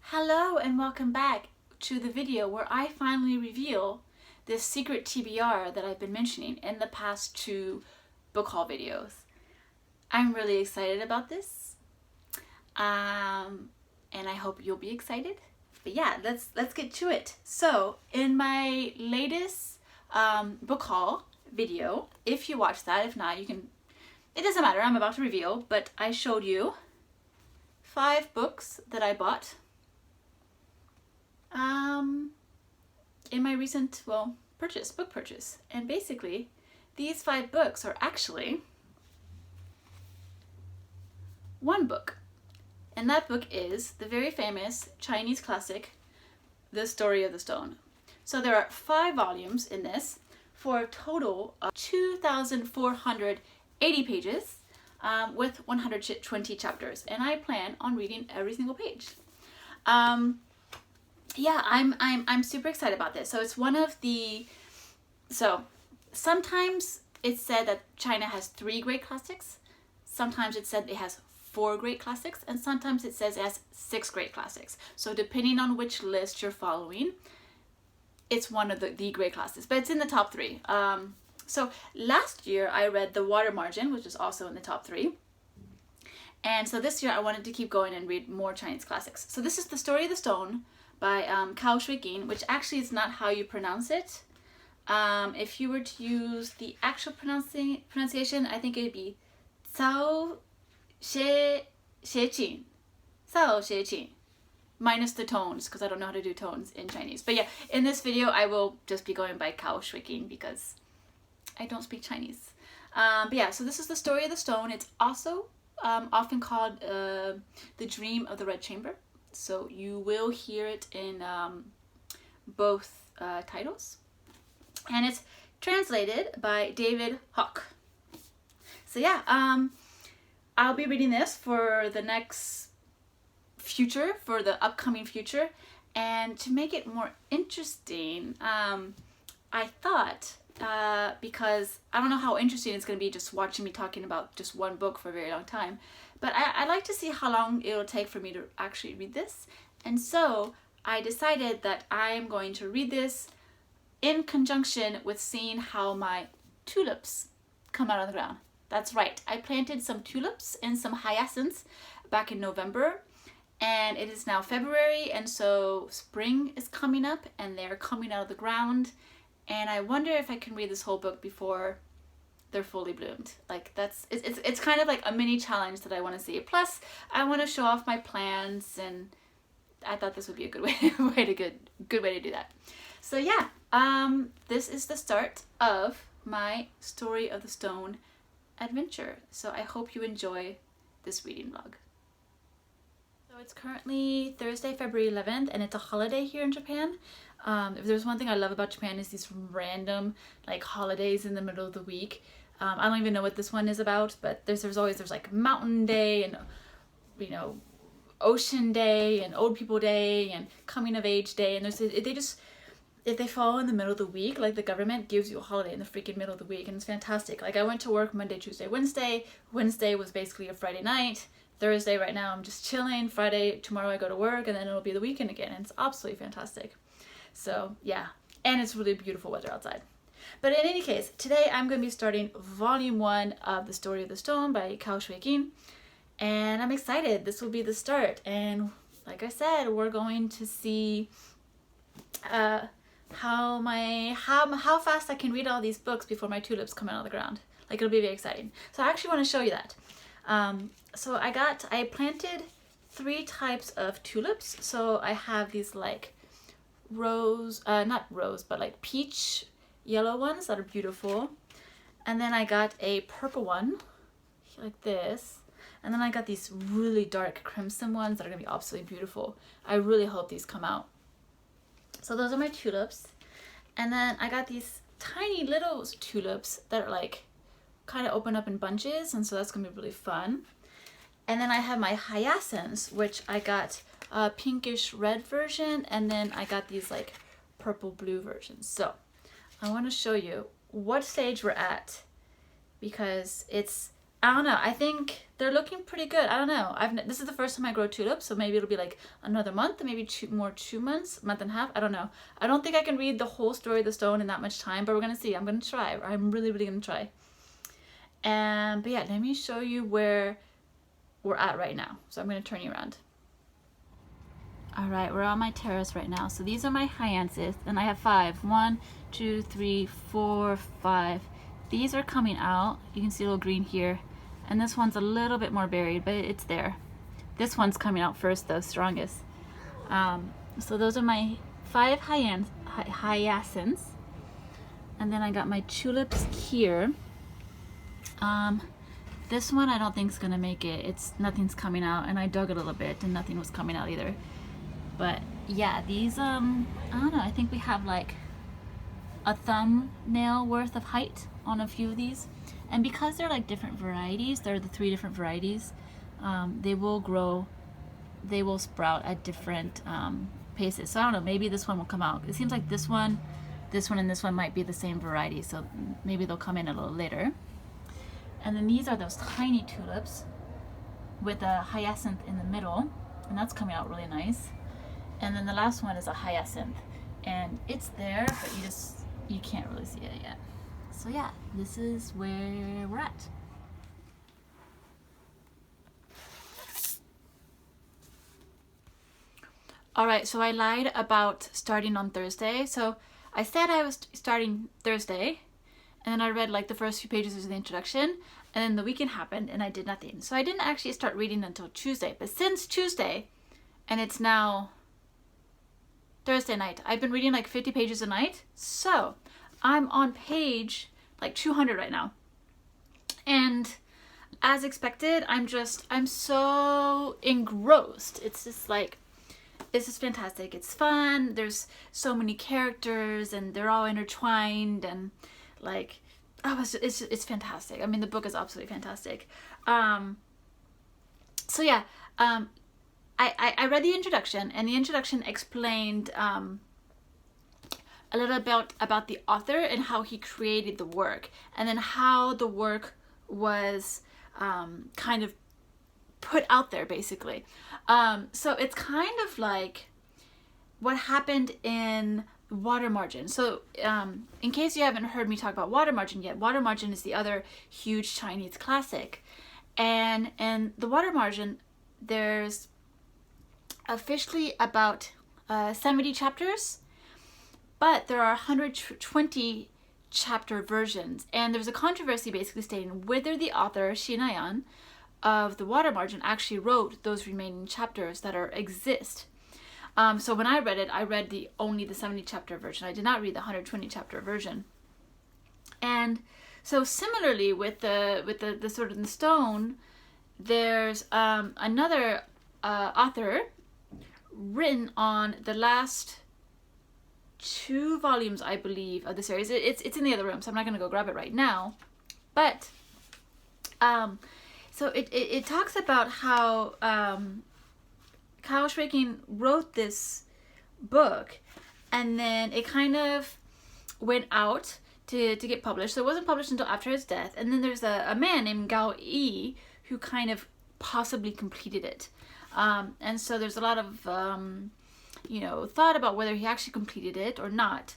Hello and welcome back to the video where I finally reveal this secret TBR that I've been mentioning in the past two book haul videos. I'm really excited about this, and I hope you'll be excited. But yeah, let's get to it. So in my latest book haul video, if you watched that, if not, you can. It doesn't matter. I'm about to reveal, but I showed you 5 books that I bought in my recent, book purchase. And basically, these 5 books are actually one book. And that book is the very famous Chinese classic, The Story of the Stone. So there are 5 volumes in this for a total of 2,480 pages with 120 chapters. And I plan on reading every single page. Yeah, I'm super excited about this. So it's one of the, sometimes it's said that China has 3 great classics. Sometimes it's said it has 4 great classics, and sometimes it says it has 6 great classics. So depending on which list you're following, it's one of the great classics, but it's in the top 3. So last year I read The Water Margin, which is also in the top 3. And so this year I wanted to keep going and read more Chinese classics. So this is The Story of the Stone by Xuequin, which actually is not how you pronounce it. If you were to use the actual pronunciation, I think it'd be Xuequin. Minus the tones, because I don't know how to do tones in Chinese. But yeah, in this video I will just be going by Xuequin because I don't speak Chinese. But yeah, so this is The Story of the Stone. It's also often called The Dream of the Red Chamber. So you will hear it in both titles. And it's translated by David Hawk. So yeah, I'll be reading this for the next future, for the upcoming future. And to make it more interesting, I thought, because I don't know how interesting it's going to be just watching me talking about just one book for a very long time, but I like to see how long it'll take for me to actually read this. And so I decided that I'm going to read this in conjunction with seeing how my tulips come out of the ground. That's right, I planted some tulips and some hyacinths back in November, and it is now February, and so spring is coming up and they're coming out of the ground. And I wonder if I can read this whole book before they're fully bloomed. Like it's kind of like a mini challenge that I want to see. Plus, I want to show off my plants, and I thought this would be a good way to do that. So yeah, this is the start of my Story of the Stone adventure. So I hope you enjoy this reading vlog. So it's currently Thursday, February 11th, and it's a holiday here in Japan. If there's one thing I love about Japan is these random like holidays in the middle of the week. I don't even know what this one is about, but there's like Mountain Day and Ocean Day and Old People Day and Coming of Age Day, and if they fall in the middle of the week, like the government gives you a holiday in the freaking middle of the week, and it's fantastic. Like I went to work Monday, Tuesday, Wednesday. Wednesday was basically a Friday night. Thursday right now I'm just chilling. Friday, tomorrow I go to work, and then it'll be the weekend again, and it's absolutely fantastic. So yeah, and it's really beautiful weather outside. But in any case, today I'm going to be starting volume 1 of The Story of the Stone by Xuequin, and I'm excited. This will be the start, and like I said, we're going to see how fast I can read all these books before my tulips come out of the ground. Like, it'll be very exciting. So I actually want to show you that. So I planted 3 types of tulips. So I have these like not rose, but like peach yellow ones that are beautiful. And then I got a purple one like this. And then I got these really dark crimson ones that are gonna be absolutely beautiful. I really hope these come out. So those are my tulips. And then I got these tiny little tulips that are like kind of open up in bunches, and so that's gonna be really fun. And then I have my hyacinths, which I got a pinkish red version, and then I got these like purple blue versions. So I want to show you what stage we're at, because I don't know. I think they're looking pretty good. I don't know. This is the first time I grow tulips, so maybe it'll be like another month, maybe 2 months, month and a half. I don't know. I don't think I can read the whole story of the stone in that much time, but we're gonna see. I'm gonna try. I'm really, really gonna try. But yeah, let me show you where we're at right now. So I'm gonna turn you around. All right, we're on my terrace right now. So these are my hyacinths, and I have 5. 1, 2, 3, 4, 5. These are coming out. You can see a little green here. And this one's a little bit more buried, but it's there. This one's coming out first though, strongest. So those are my 5 hyacinths. And then I got my tulips here. This one I don't think is gonna make it. Nothing's coming out, and I dug a little bit and nothing was coming out either. But yeah, these, I don't know, I think we have like a thumbnail worth of height on a few of these. And because they're like different varieties, they're the 3 different varieties, they will grow, they will sprout at different paces. So I don't know, maybe this one will come out. It seems like this one, and this one might be the same variety, so maybe they'll come in a little later. And then these are those tiny tulips with a hyacinth in the middle, and that's coming out really nice. And then the last one is a hyacinth, and it's there, but you can't really see it yet. So yeah, this is where we're at. All right, so I lied about starting on Thursday. So I said I was starting Thursday, and then I read like the first few pages of the introduction, and then the weekend happened and I did nothing. So I didn't actually start reading until Tuesday. But since Tuesday, and it's now Thursday night, I've been reading like 50 pages a night. So I'm on page like 200 right now. And as expected, I'm so engrossed. It's just like, it's just fantastic. It's fun. There's so many characters and they're all intertwined, and like, oh, it's fantastic. I mean, the book is absolutely fantastic. So yeah, I read the introduction, and the introduction explained a little about the author and how he created the work, and then how the work was kind of put out there, basically. So it's kind of like what happened in Water Margin. So in case you haven't heard me talk about Water Margin yet, Water Margin is the other huge Chinese classic. And the Water Margin, there's officially about 70 chapters, but there are 120 chapter versions. And there's a controversy basically stating whether the author, Nia-an, of the Water Margin actually wrote those remaining chapters that exist. So when I read it, I read only the 70 chapter version. I did not read the 120 chapter version. And so similarly with the Sword in the Stone, there's another author written on the last 2 volumes, I believe, of the series. It's in the other room, so I'm not going to go grab it right now. But so it talks about how Xuequin wrote this book, and then it kind of went out to get published. So it wasn't published until after his death. And then there's a man named Gao Yi who kind of possibly completed it. And so there's a lot of thought about whether he actually completed it or not.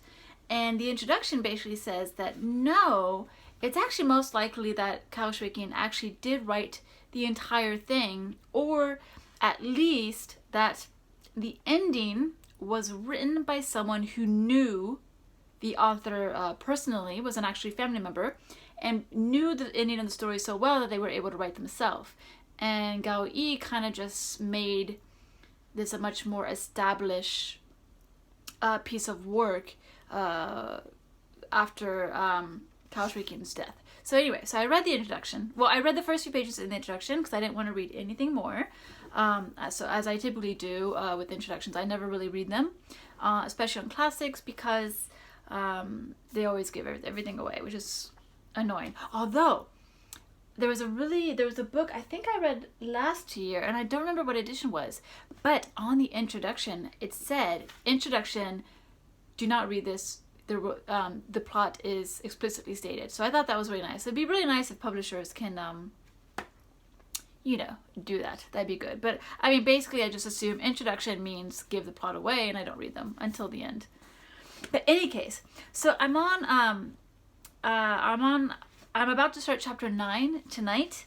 And the introduction basically says that no, it's actually most likely that Xuequin actually did write the entire thing, or at least that the ending was written by someone who knew the author personally, was an actually family member, and knew the ending of the story so well that they were able to write themselves. And Gao Yi kind of just made this a much more established piece of work after Xuequin's death. So anyway, so I read the introduction. Well, I read the first few pages in the introduction because I didn't want to read anything more. So as I typically do with introductions, I never really read them, especially on classics, because they always give everything away, which is annoying. Although there was a book I think I read last year, and I don't remember what edition was, but on the introduction it said, "Introduction, do not read this. The plot is explicitly stated." So I thought that was really nice. It'd be really nice if publishers can you know, do that. That'd be good. But I mean, basically, I just assume introduction means give the plot away, and I don't read them until the end. But in any case, so I'm about to start chapter 9 tonight,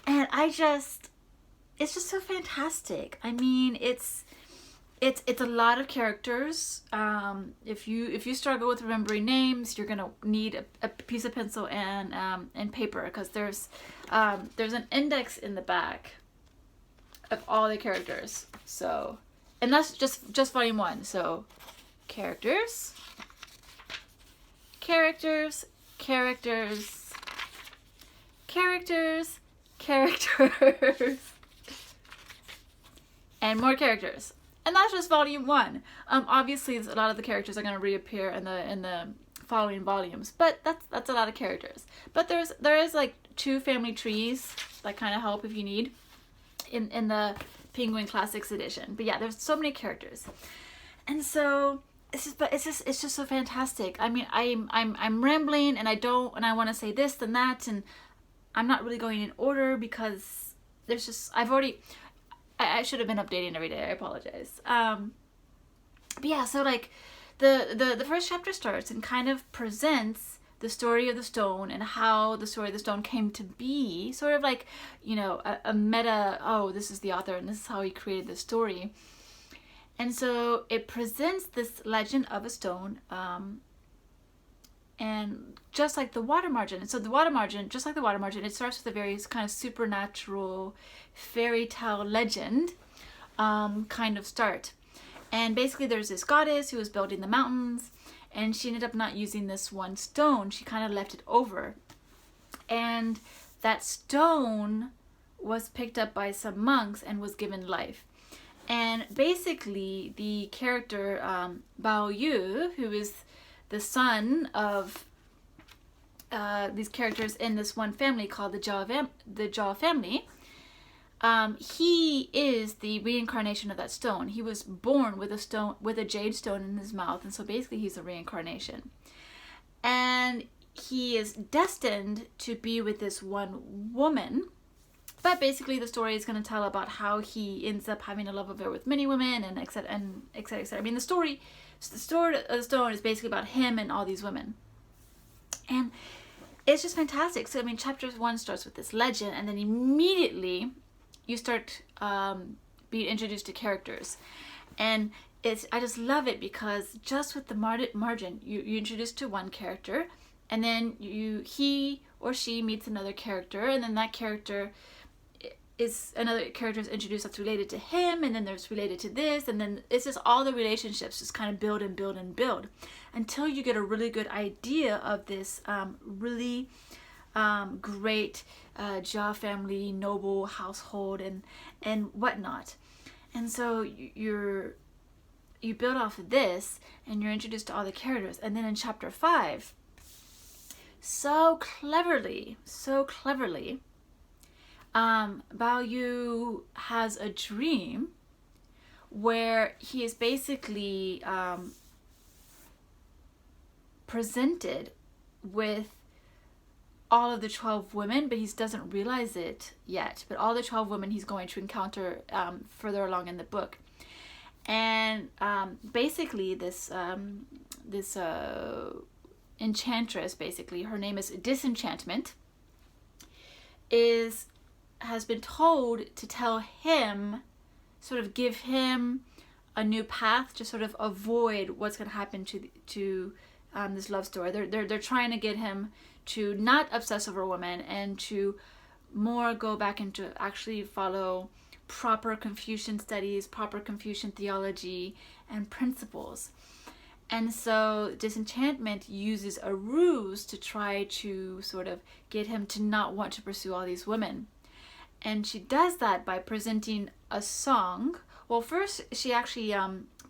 and it's just so fantastic. I mean, it's a lot of characters. If you struggle with remembering names, you're gonna need a piece of pencil and paper, because there's an index in the back of all the characters. So, and that's just volume 1. So, characters, characters, characters, characters, characters, and more characters. And that's just volume 1. Obviously, a lot of the characters are going to reappear in the following volumes, but that's a lot of characters. But there is like 2 family trees that kind of help if you need in the Penguin Classics edition. But yeah, there's so many characters, and so it's just so fantastic. I mean, I'm rambling, and I want to say this and that, and I'm not really going in order because there's just I should have been updating every day. I apologize. But yeah, so like the first chapter starts and kind of presents the story of the stone and how the story of the stone came to be, sort of like, you know, a meta, oh, this is the author and this is how he created the story. And so it presents this legend of a stone, and just like the water margin. And so the water margin, just like the water margin, it starts with a very kind of supernatural fairy tale legend kind of start. And basically there's this goddess who was building the mountains, and she ended up not using this one stone. She kind of left it over. And that stone was picked up by some monks and was given life. And basically the character Bao Yu, who is the son of these characters in this one family called the Zhao family, he is the reincarnation of that stone. He was born with a jade stone in his mouth, and so basically he's a reincarnation. And he is destined to be with this one woman. But basically the story is going to tell about how he ends up having a love affair with many women, and et cetera, et cetera, et cetera. I mean, the story of the stone is basically about him and all these women. And it's just fantastic. So, I mean, chapter 1 starts with this legend, and then immediately you start being introduced to characters. And I just love it because just with the margin, you introduce to one character, and then he or she meets another character, and then that character is another character is introduced that's related to him, and then there's related to this, and then it's just all the relationships just kind of build and build and build until you get a really good idea of this really great Jia family, noble household, and whatnot. And so you build off of this, and you're introduced to all the characters. And then in chapter 5, so cleverly, Bao Yu has a dream where he is basically presented with all of the 12 women, but he doesn't realize it yet. But all the 12 women he's going to encounter further along in the book. And basically this enchantress, basically, her name is Disenchantment, has been told to tell him, sort of give him a new path to sort of avoid what's going to happen to this love story. They're trying to get him to not obsess over women and to more go back into actually follow proper Confucian studies, proper Confucian theology and principles. And so Disenchantment uses a ruse to try to sort of get him to not want to pursue all these women. And she does that by presenting a song. Well, first she actually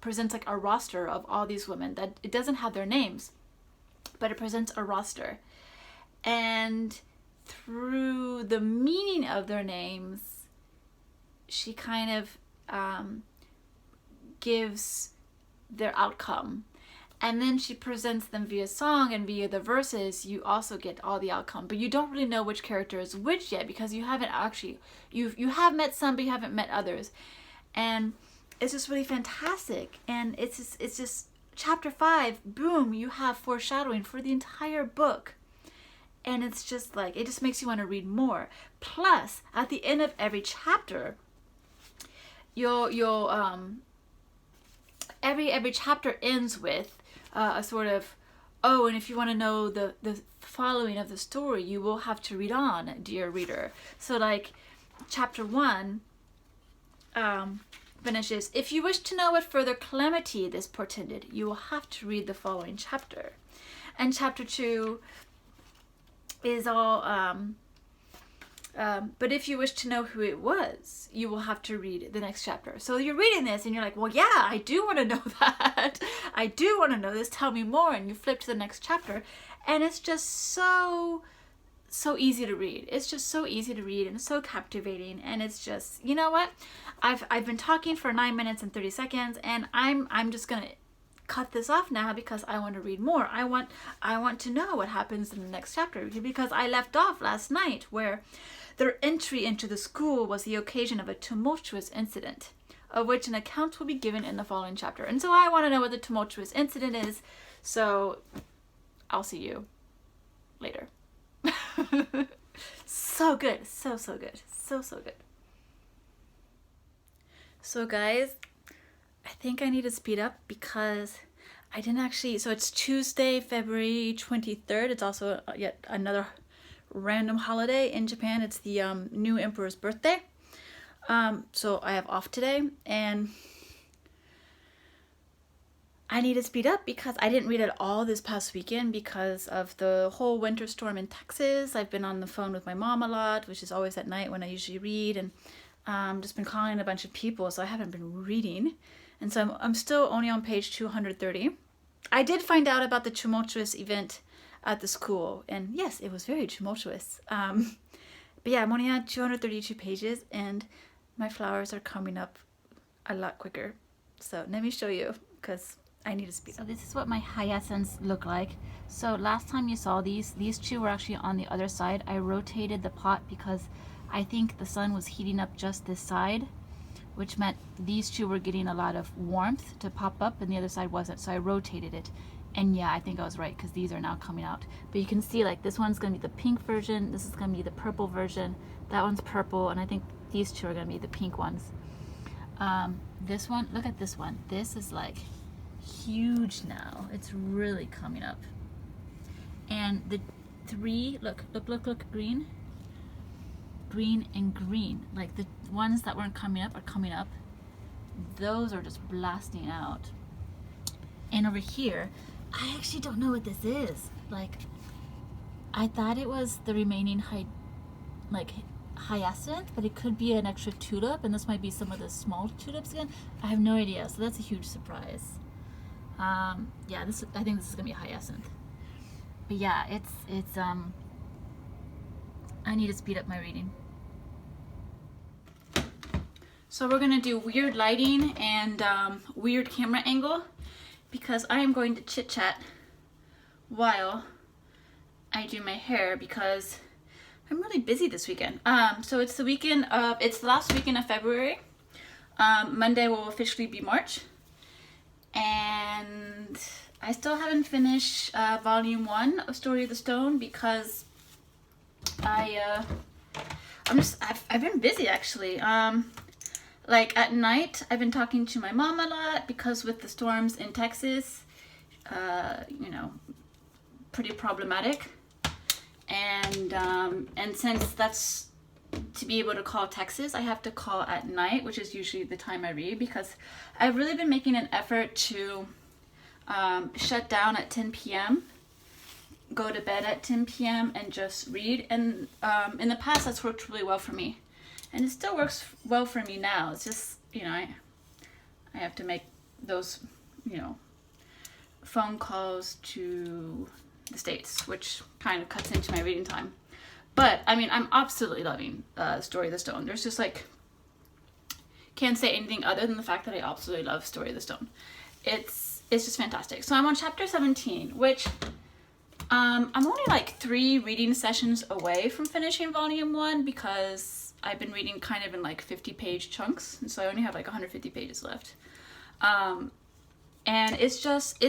presents like a roster of all these women that it doesn't have their names, but it presents a roster. And through the meaning of their names, she kind of gives their outcome. and then she presents them via song, and via the verses you also get all the outcome, but you don't really know which character is which yet, because you haven't actually, you have met some but you haven't met others. And it's just really fantastic. And it's just chapter 5, boom, you have foreshadowing for the entire book. And it's just like, it just makes you want to read more. Plus, at the end of every chapter, every chapter ends with a sort of, oh, and if you want to know the following of the story, you will have to read on, dear reader. So like chapter 1 finishes, if you wish to know what further calamity this portended, you will have to read the following chapter. And chapter 2 is all, but if you wish to know who it was, you will have to read the next chapter. So you're reading this and you're like, well, yeah, I do want to know that. I do want to know this. Tell me more. And you flip to the next chapter, and it's just so easy to read. It's just so easy to read and so captivating. And it's just, you know what? I've been talking for 9 minutes and 30 seconds, and I'm just gonna cut this off now because I want to read more. I want to know what happens in the next chapter, because I left off last night where their entry into the school was the occasion of a tumultuous incident, of which an account will be given in the following chapter. And so I want to know what the tumultuous incident is, so I'll see you later. So good. So good. So good. So guys, I think I need to speed up because I didn't actually, so it's Tuesday, February 23rd. It's also yet another random holiday in Japan. It's the new emperor's birthday. So I have off today, and I need to speed up because I didn't read at all this past weekend because of the whole winter storm in Texas. I've been on the phone with my mom a lot, which is always at night when I usually read, and just been calling a bunch of people, so I haven't been reading. And so I'm still only on page 230. I did find out about the tumultuous event at the school, and yes, it was very tumultuous. But yeah, I'm only on 232 pages, and my flowers are coming up a lot quicker. So let me show you, because I need to speed up. So this is what my hyacinths look like. So last time you saw these two were actually on the other side. I rotated the pot because I think the sun was heating up just this side, which meant these two were getting a lot of warmth to pop up and the other side wasn't. So I rotated it. And yeah, I think I was right because these are now coming out. But you can see like this one's going to be the pink version. This is going to be the purple version. That one's purple. And I think these two are going to be the pink ones. This one, look at this one. This is like huge now. It's really coming up. And the three, look, green. Green and green. Like the ones that weren't coming up are coming up. Those are just blasting out. And over here, I actually don't know what this is. Like, I thought it was the remaining hyacinth, but it could be an extra tulip, and this might be some of the small tulips again. I have no idea, so that's a huge surprise. Yeah, I think this is gonna be a hyacinth. But yeah, it's I need to speed up my reading. So we're gonna do weird lighting and weird camera angle, because I am going to chit chat while I do my hair because I'm really busy this weekend. So it's the last weekend of February. Monday will officially be March. And I still haven't finished volume 1 of Story of the Stone because I've been busy actually. Like at night, I've been talking to my mom a lot because with the storms in Texas, you know, pretty problematic. And since that's to be able to call Texas, I have to call at night, which is usually the time I read, because I've really been making an effort to shut down at 10 p.m., go to bed at 10 p.m. and just read. And in the past, that's worked really well for me. And it still works well for me now. It's just, you know, I have to make those, you know, phone calls to the States, which kind of cuts into my reading time. But, I mean, I'm absolutely loving Story of the Stone. There's just, like, can't say anything other than the fact that I absolutely love Story of the Stone. It's it's just fantastic. So I'm on chapter 17, which I'm only like 3 reading sessions away from finishing volume 1 because I've been reading kind of in like 50-page chunks, and so I only have like 150 pages left. And it's just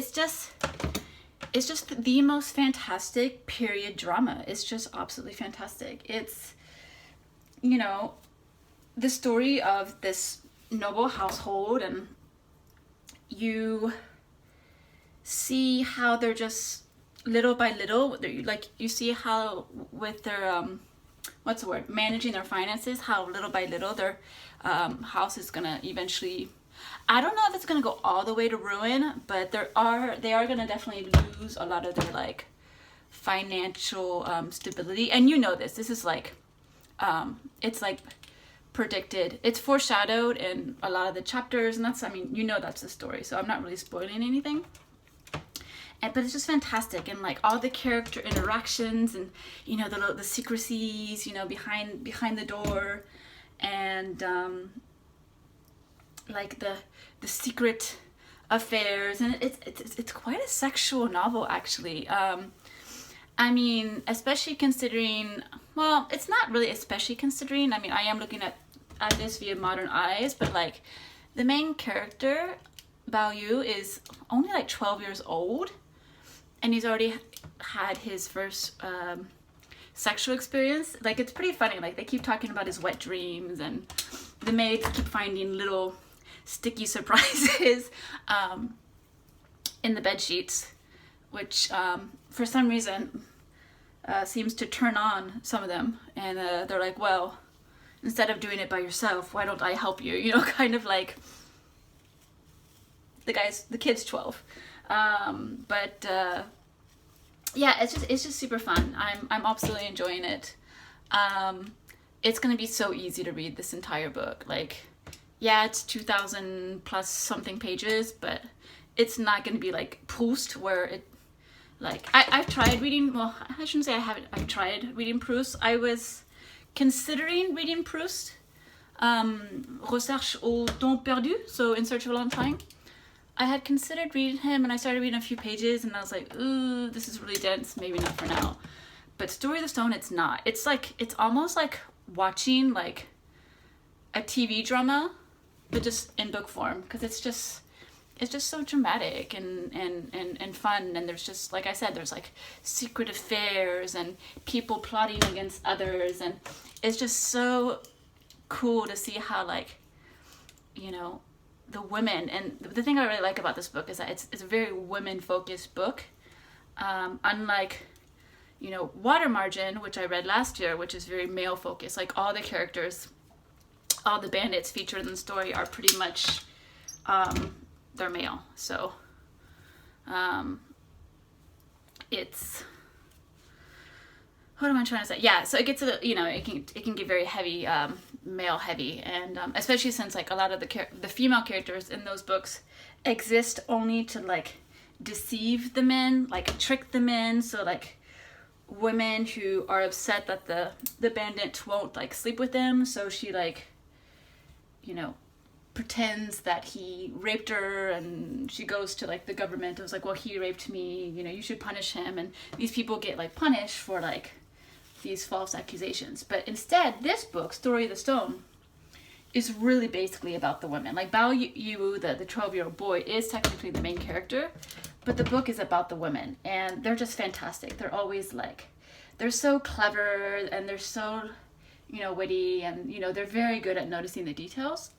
the most fantastic period drama. It's just absolutely fantastic. It's, you know, the story of this noble household, and you see how they're just little by little, like you see how with their what's the word, managing their finances, how little by little their house is gonna eventually, I don't know if it's gonna go all the way to ruin, but they are gonna definitely lose a lot of their like financial stability. And you know this is like it's like predicted, it's foreshadowed in a lot of the chapters, and that's, I mean, you know, that's the story, so I'm not really spoiling anything. But it's just fantastic, and like all the character interactions, and you know, the secrecies, you know, behind the door, and like the secret affairs, and it's quite a sexual novel, actually. I mean, especially considering, well, it's not really especially considering, I mean, I am looking at this via modern eyes, but like the main character, Bao Yu, is only like 12 years old, and he's already had his first sexual experience. Like, it's pretty funny, like they keep talking about his wet dreams, and the maids keep finding little sticky surprises in the bed sheets, which for some reason seems to turn on some of them, and they're like, well, instead of doing it by yourself, why don't I help you, you know, kind of like the kid's 12. But yeah, it's just super fun. I'm absolutely enjoying it. It's gonna be so easy to read this entire book. Like, yeah, it's 2,000 plus something pages, but it's not gonna be like Proust, where it, like, I've tried reading, well, I shouldn't say I haven't, I've tried reading Proust. I was considering reading Proust, Recherche au temps perdu, so In Search of a Long Time. I had considered reading him, and I started reading a few pages, and I was like, ooh, this is really dense, maybe not for now. But Story of the Stone, it's not. It's like, it's almost like watching like a TV drama, but just in book form, because it's just so dramatic and fun, and there's just, like I said, there's like secret affairs and people plotting against others, and it's just so cool to see how, like, you know, the women, and the thing I really like about this book is that it's a very women-focused book, unlike, you know, Water Margin, which I read last year, which is very male-focused. Like, all the characters, all the bandits featured in the story are pretty much they're male, so it's, what am I trying to say? Yeah, so it gets a, you know, it can get very heavy, male heavy, and especially since like a lot of the female characters in those books exist only to like deceive the men, like trick the men. So like women who are upset that the bandit won't like sleep with them, so she, like, you know, pretends that he raped her, and she goes to like the government and was like, well, he raped me, you know, you should punish him, and these people get like punished for like these false accusations. But instead, this book, Story of the Stone, is really basically about the women. Like, Bao Yu, the 12-year-old boy, is technically the main character, but the book is about the women, and they're just fantastic. They're always like, they're so clever, and they're so, you know, witty, and, you know, they're very good at noticing the details.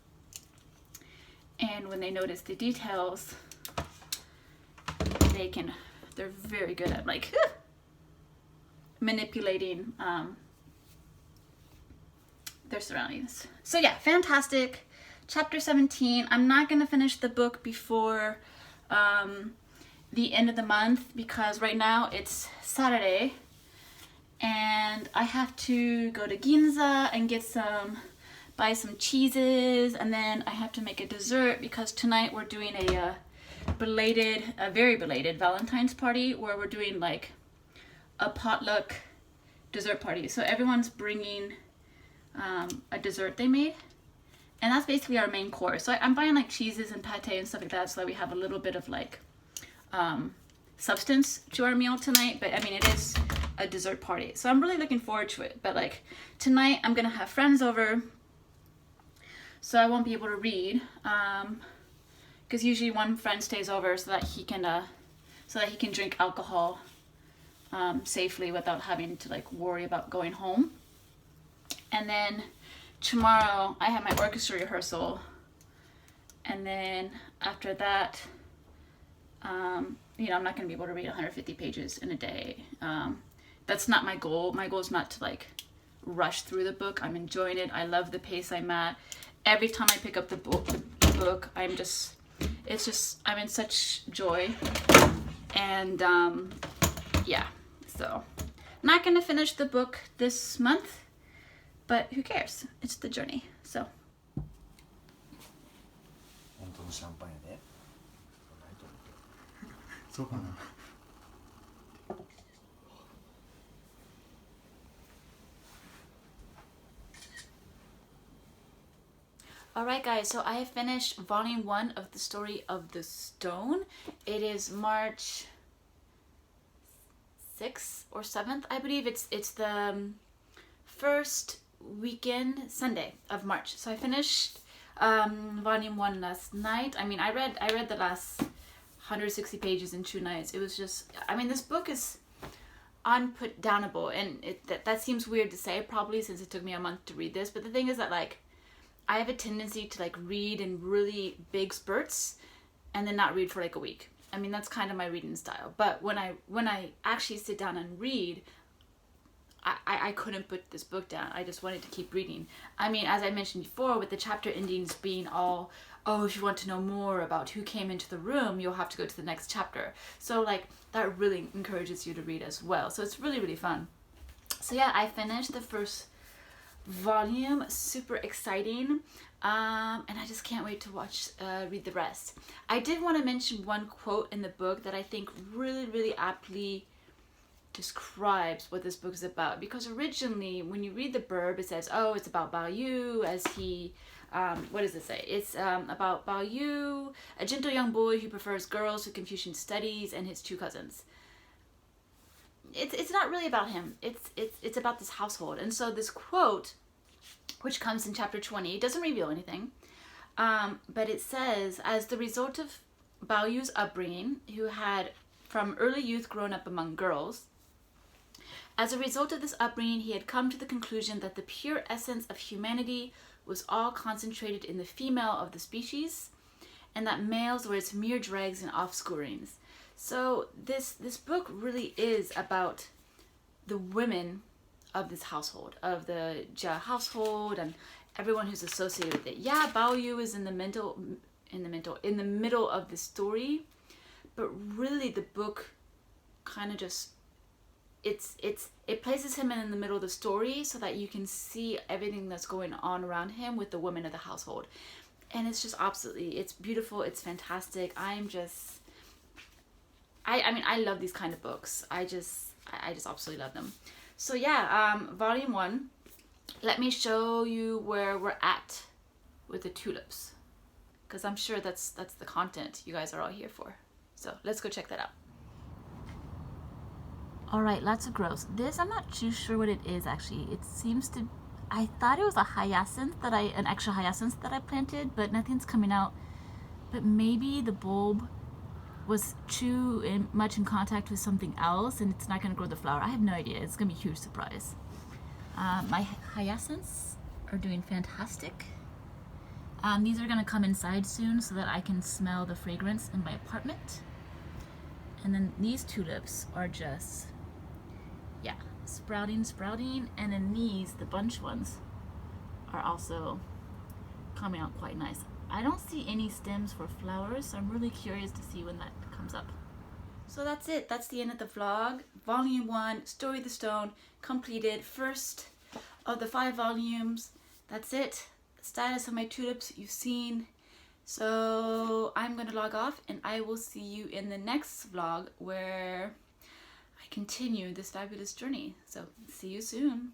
And when they notice the details, they're very good at like manipulating their surroundings. So yeah, fantastic. Chapter 17. I'm not gonna finish the book before the end of the month, because right now it's Saturday and I have to go to Ginza and buy some cheeses, and then I have to make a dessert, because tonight we're doing a very belated Valentine's party, where we're doing like a potluck dessert party. So everyone's bringing a dessert they made, And that's basically our main course. So I'm buying like cheeses and pate and stuff like that so that we have a little bit of like substance to our meal tonight. But I mean, it is a dessert party. So I'm really looking forward to it. But like tonight I'm gonna have friends over. So I won't be able to read. Because usually one friend stays over so that he can drink alcohol safely without having to like worry about going home. And then tomorrow I have my orchestra rehearsal, and then after that, you know, I'm not going to be able to read 150 pages in a day. That's not my goal. My goal is not to like rush through the book. I'm enjoying it. I love the pace I'm at. Every time I pick up the book, I'm in such joy. And yeah, so not going to finish the book this month. But who cares? It's the journey. So. Alright guys, so I have finished volume 1 of the Story of the Stone. It is March 6th or 7th, I believe. It's the first weekend Sunday of March. So I finished volume 1 last night. I mean, I read the last 160 pages in 2 nights. It was just, I mean, this book is unputdownable, and that seems weird to say probably since it took me a month to read this, but the thing is that like I have a tendency to like read in really big spurts and then not read for like a week. I mean, that's kind of my reading style. But when I actually sit down and read, I couldn't put this book down. I just wanted to keep reading. I mean, as I mentioned before, with the chapter endings being all, oh, if you want to know more about who came into the room, you'll have to go to the next chapter. So like that really encourages you to read as well. So it's really, really fun. So yeah, I finished the first volume. Super exciting. And I just can't wait to read the rest. I did want to mention one quote in the book that I think really, really aptly describes what this book is about, because originally when you read the blurb it says, oh, it's about Bao Yu as he what does it say? It's about Bao Yu, a gentle young boy who prefers girls to Confucian studies, and his 2 cousins. It's not really about him. It's about this household. And so this quote, which comes in chapter 20, it doesn't reveal anything, but it says, as the result of Bao Yu's upbringing, who had from early youth grown up among girls, as a result of this upbringing, he had come to the conclusion that the pure essence of humanity was all concentrated in the female of the species, and that males were its mere dregs and offscourings. So this book really is about the women of this household, of the Jia household, and everyone who's associated with it. Yeah, Bao Yu is in the middle of the story, but really the book kind of just it places him in the middle of the story so that you can see everything that's going on around him with the women of the household. And it's just absolutely, it's beautiful, it's fantastic. I mean, I love these kind of books. I just absolutely love them. So yeah, volume 1, let me show you where we're at with the tulips, because I'm sure that's the content you guys are all here for. So let's go check that out. Alright, lots of growth. This, I'm not too sure what it is actually. It seems to, I thought it was a hyacinth an extra hyacinth that I planted, but nothing's coming out. But maybe the bulb was too much in contact with something else and it's not going to grow the flower. I have no idea. It's going to be a huge surprise. My hyacinths are doing fantastic. These are going to come inside soon so that I can smell the fragrance in my apartment. And then these tulips are just, yeah, sprouting, and then these, the bunch ones, are also coming out quite nice. I don't see any stems for flowers, so I'm really curious to see when that comes up. So that's it. That's the end of the vlog. Volume 1, Story of the Stone, completed. First of the 5 volumes. That's it. Status of my tulips you've seen. So I'm gonna log off and I will see you in the next vlog where I continue this fabulous journey. So see you soon.